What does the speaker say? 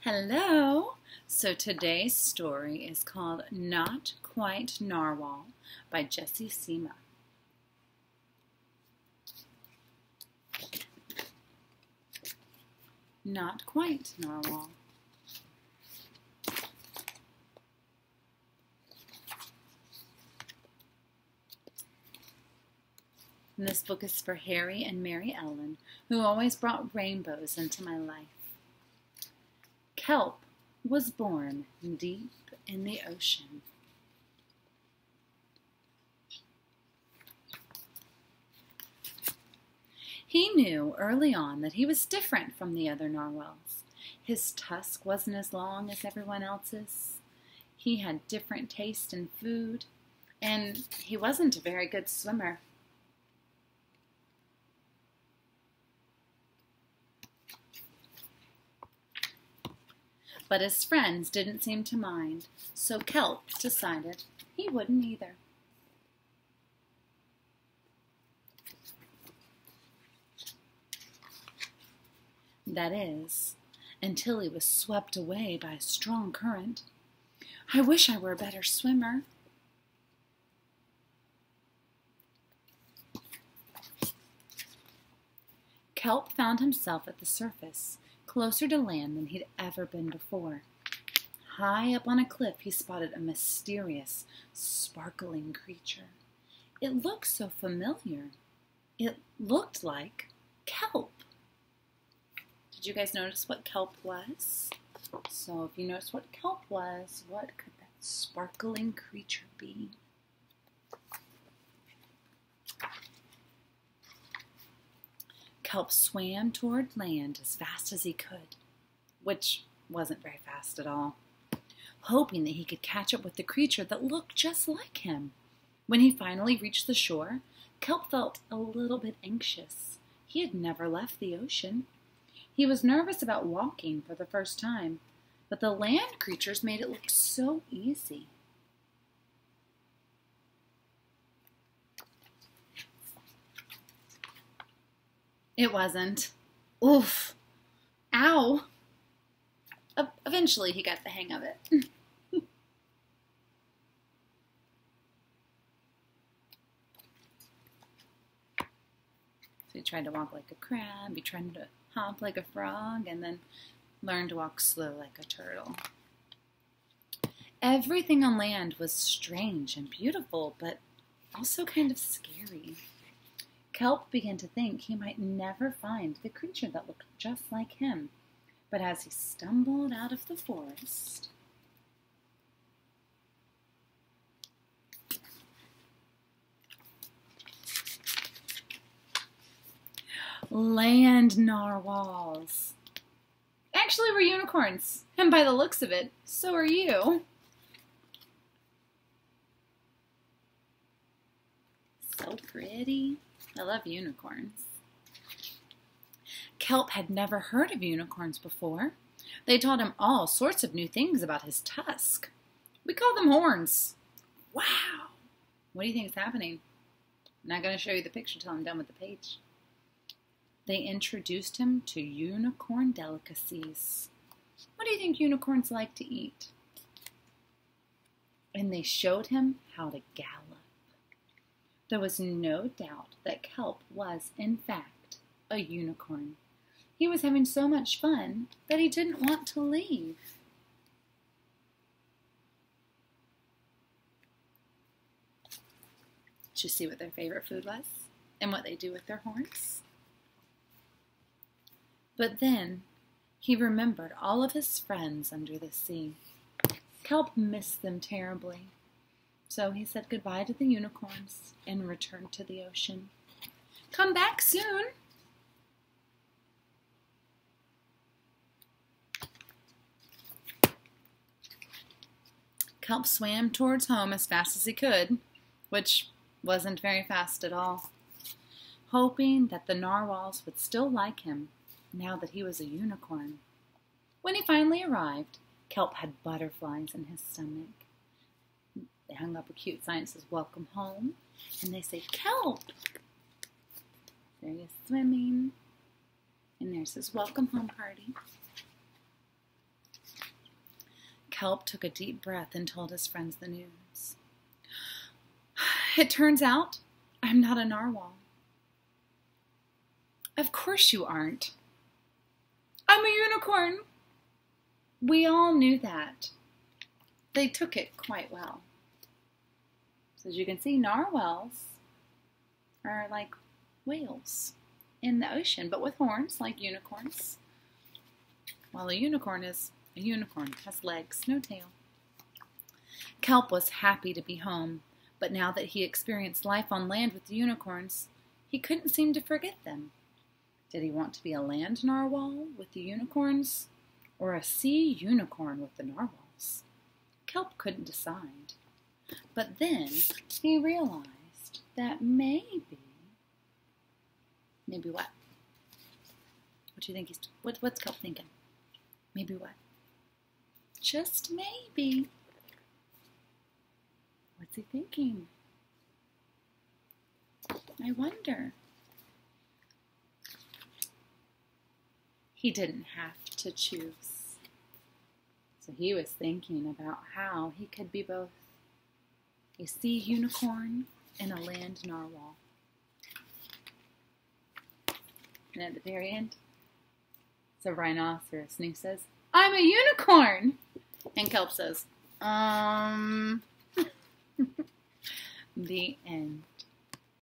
Hello! So today's story is called Not Quite Narwhal by Jessie Sima. Not Quite Narwhal. And this book is for Harry and Mary Ellen, who always brought rainbows into my life. Kelp was born deep in the ocean. He knew early on that he was different from the other narwhals. His tusk wasn't as long as everyone else's. He had different taste in food, and he wasn't a very good swimmer. But his friends didn't seem to mind, so Kelp decided he wouldn't either. That is, until he was swept away by a strong current. I wish I were a better swimmer. Kelp found himself at the surface, closer to land than he'd ever been before. High up on a cliff, he spotted a mysterious, sparkling creature. It looked so familiar. It looked like kelp. Did you guys notice what kelp was? So if you notice what kelp was, what could that sparkling creature be? Kelp swam toward land as fast as he could, which wasn't very fast at all, hoping that he could catch up with the creature that looked just like him. When he finally reached the shore, Kelp felt a little bit anxious. He had never left the ocean. He was nervous about walking for the first time, but the land creatures made it look so easy. It wasn't. Oof. Ow. Eventually he got the hang of it. So he tried to walk like a crab, he tried to hop like a frog, and then learned to walk slow like a turtle. Everything on land was strange and beautiful, but also kind of scary. Kelp began to think he might never find the creature that looked just like him. But as he stumbled out of the forest, land narwhals. Actually, we're unicorns, and by the looks of it, so are you. So pretty. I love unicorns. Kelp had never heard of unicorns before. They taught him all sorts of new things about his tusk. We call them horns. Wow! What do you think is happening? I'm not going to show you the picture till I'm done with the page. They introduced him to unicorn delicacies. What do you think unicorns like to eat? And they showed him how to gallop. There was no doubt that Kelp was, in fact, a unicorn. He was having so much fun that he didn't want to leave. Did you see what their favorite food was and what they do with their horns? But then he remembered all of his friends under the sea. Kelp missed them terribly. So he said goodbye to the unicorns and returned to the ocean. Come back soon. Kelp swam towards home as fast as he could, which wasn't very fast at all, hoping that the narwhals would still like him now that he was a unicorn. When he finally arrived, Kelp had butterflies in his stomach. They hung up a cute sign that says, "Welcome home." And they say, "Kelp." There he is swimming. And there's his welcome home party. Kelp took a deep breath and told his friends the news. It turns out I'm not a narwhal. Of course you aren't. I'm a unicorn. We all knew that. They took it quite well. So as you can see, narwhals are like whales in the ocean, but with horns like unicorns. While a unicorn is a unicorn, has legs, no tail. Kelp was happy to be home, but now that he experienced life on land with the unicorns, he couldn't seem to forget them. Did he want to be a land narwhal with the unicorns, or a sea unicorn with the narwhals? Kelp couldn't decide. But then he realized that maybe what? What do you think what's Kelp thinking? Maybe what? Just maybe. What's he thinking? I wonder. He didn't have to choose. So he was thinking about how he could be both a sea unicorn and a land narwhal. And at the very end, it's a rhinoceros, and he says, I'm a unicorn! And Kelp says, The end.